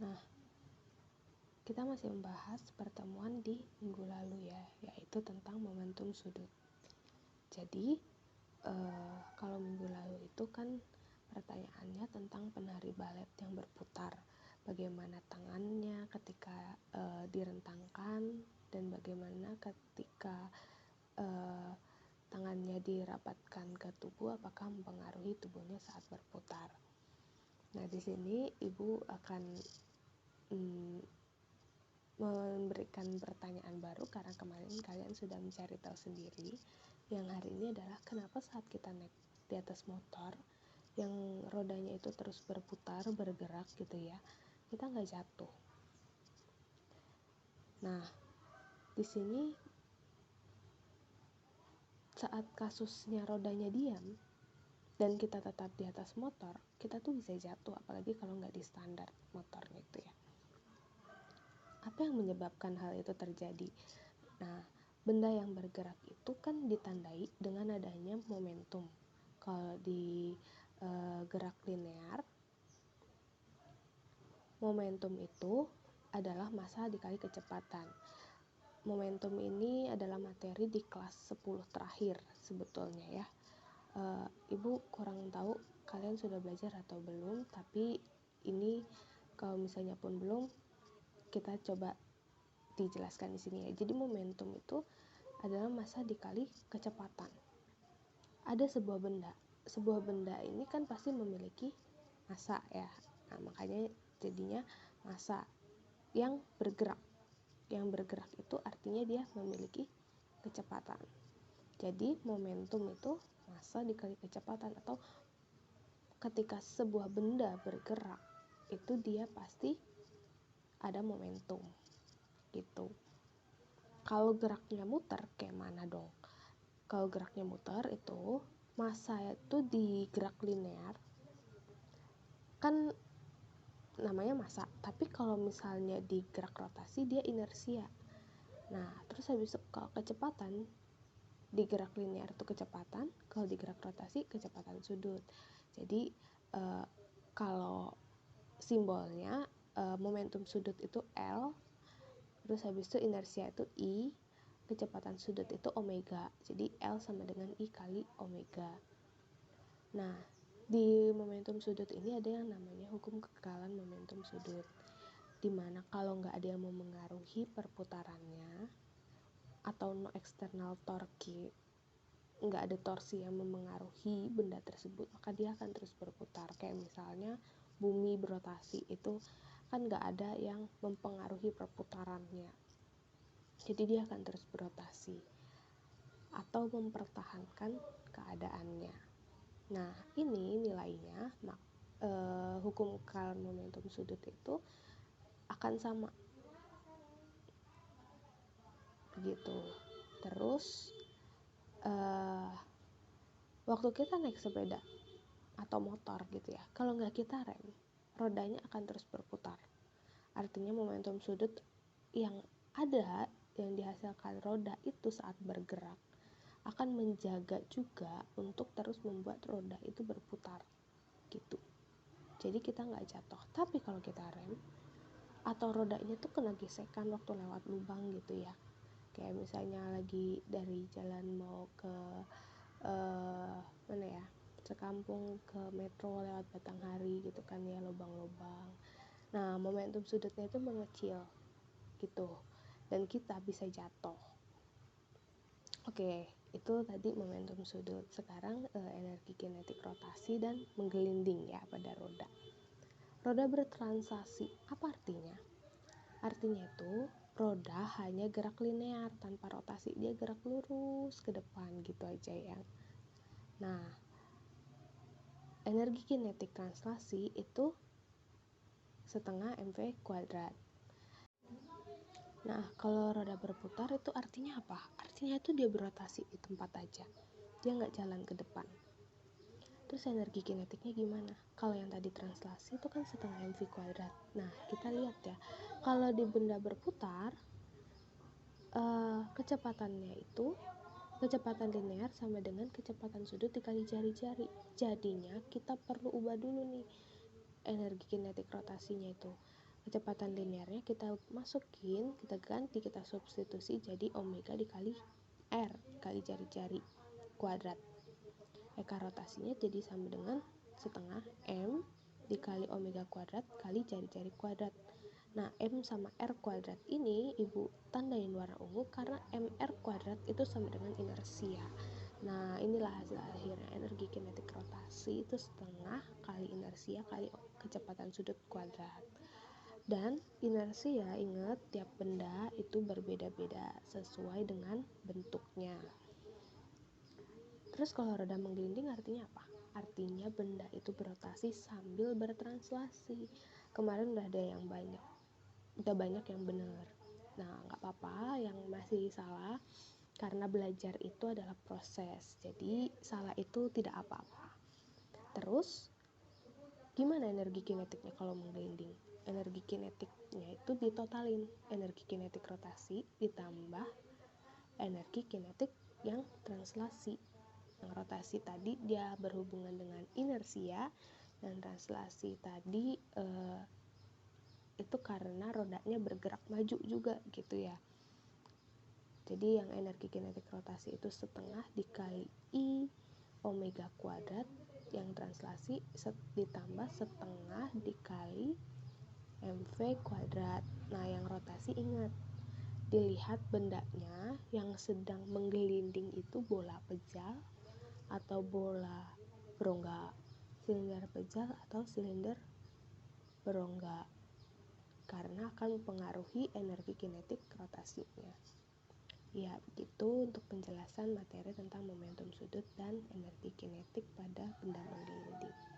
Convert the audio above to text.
Nah, kita masih membahas pertemuan di minggu lalu ya, yaitu tentang momentum sudut. Jadi, kalau minggu lalu itu kan pertanyaannya tentang penari balet yang berputar. Bagaimana tangannya ketika direntangkan, dan bagaimana ketika tangannya dirapatkan ke tubuh, apakah mempengaruhi tubuhnya saat berputar. Nah, di sini Ibu akan memberikan pertanyaan baru karena kemarin kalian sudah mencari tahu sendiri. Yang hari ini adalah kenapa saat kita naik di atas motor yang rodanya itu terus berputar, bergerak gitu ya, kita nggak jatuh. Nah, di sini saat kasusnya rodanya diam dan kita tetap di atas motor, kita tuh bisa jatuh, apalagi kalau nggak di standar motornya itu ya. Apa yang menyebabkan hal itu terjadi? Nah, benda yang bergerak itu kan ditandai dengan adanya momentum. Kalau di gerak linear, momentum itu adalah massa dikali kecepatan. Momentum ini adalah materi di kelas 10 terakhir sebetulnya ya. Ibu kurang tahu kalian sudah belajar atau belum, tapi ini kalau misalnya pun belum, kita coba dijelaskan di sini ya. Jadi momentum itu adalah massa dikali kecepatan. Ada sebuah benda ini kan pasti memiliki massa ya. Nah, makanya jadinya massa yang bergerak. Yang bergerak itu artinya dia memiliki kecepatan. Jadi momentum itu massa dikali kecepatan, atau ketika sebuah benda bergerak itu dia pasti ada momentum gitu. Kalau geraknya muter kayak mana dong? Kalau geraknya muter itu massa itu di gerak linear kan namanya massa, tapi kalau misalnya di gerak rotasi dia inersia. Nah, terus habis itu kalau kecepatan di gerak linear itu kecepatan, kalau di gerak rotasi kecepatan sudut. Jadi kalau simbolnya momentum sudut itu L, terus habis itu inersia itu I, kecepatan sudut itu omega. Jadi L sama dengan I kali omega. Nah, di momentum sudut ini ada yang namanya hukum kekekalan momentum sudut, dimana kalau nggak ada yang memengaruhi perputarannya atau no external torque, nggak ada torsi yang memengaruhi benda tersebut, maka dia akan terus berputar. Kayak misalnya bumi berotasi itu kan nggak ada yang mempengaruhi perputarannya, jadi dia akan terus berotasi atau mempertahankan keadaannya. Nah, ini nilainya hukum kekekalan momentum sudut itu akan sama begitu. Terus waktu kita naik sepeda atau motor gitu ya, kalau nggak kita rem, rodanya akan terus berputar. Artinya momentum sudut yang ada yang dihasilkan roda itu saat bergerak akan menjaga juga untuk terus membuat roda itu berputar gitu. Jadi kita nggak jatuh. Tapi kalau kita rem atau rodanya tuh kena gesekan waktu lewat lubang gitu ya, kayak misalnya lagi dari jalan mau ke mana ya, sekampung ke metro lewat Batanghari gitu kan ya, lubang-lubang. Nah, momentum sudutnya itu mengecil gitu dan kita bisa jatuh. Oke, itu tadi momentum sudut. Sekarang energi kinetik rotasi dan menggelinding ya pada roda. Roda bertranslasi, apa artinya? Artinya itu roda hanya gerak linear tanpa rotasi, dia gerak lurus ke depan gitu aja ya. Nah, energi kinetik translasi itu setengah mv kuadrat. Nah, kalau roda berputar itu artinya apa? Artinya itu dia berotasi di tempat aja, dia nggak jalan ke depan. Terus energi kinetiknya gimana? Kalau yang tadi translasi itu kan setengah mv kuadrat. Nah, kita lihat ya, kalau di benda berputar kecepatannya itu kecepatan linear sama dengan kecepatan sudut dikali jari-jari. Jadinya kita perlu ubah dulu nih energi kinetik rotasinya itu. Kecepatan linearnya kita masukin, kita ganti, kita substitusi jadi omega dikali R kali jari-jari kuadrat. Eka rotasinya jadi sama dengan setengah M dikali omega kuadrat kali jari-jari kuadrat. Nah, M sama R kuadrat ini Ibu tandain warna ungu karena MR kuadrat itu sama dengan inersia. Nah, inilah hasil akhirnya. Energi kinetik rotasi itu setengah kali inersia kali kecepatan sudut kuadrat. Dan inersia, ingat tiap benda itu berbeda-beda sesuai dengan bentuknya. Terus kalau roda menggelinding artinya apa? Artinya benda itu berotasi sambil bertranslasi. Kemarin udah ada yang banyak yang benar. Nah, nggak apa-apa yang masih salah, karena belajar itu adalah proses. Jadi salah itu tidak apa-apa. Terus gimana energi kinetiknya kalau menggelinding? Energi kinetiknya itu ditotalin, energi kinetik rotasi ditambah energi kinetik yang translasi. Yang rotasi tadi dia berhubungan dengan inersia, dan translasi tadi itu karena rodanya bergerak maju juga gitu ya. Jadi yang energi kinetik rotasi itu setengah dikali I omega kuadrat, yang translasi ditambah setengah dikali MV kuadrat. Nah, yang rotasi ingat, dilihat bendanya yang sedang menggelinding itu bola pejal atau bola berongga, silinder pejal atau silinder berongga, karena akan mempengaruhi energi kinetik rotasinya. Ya, begitu untuk penjelasan materi tentang momentum sudut dan energi kinetik pada benda menggelinding.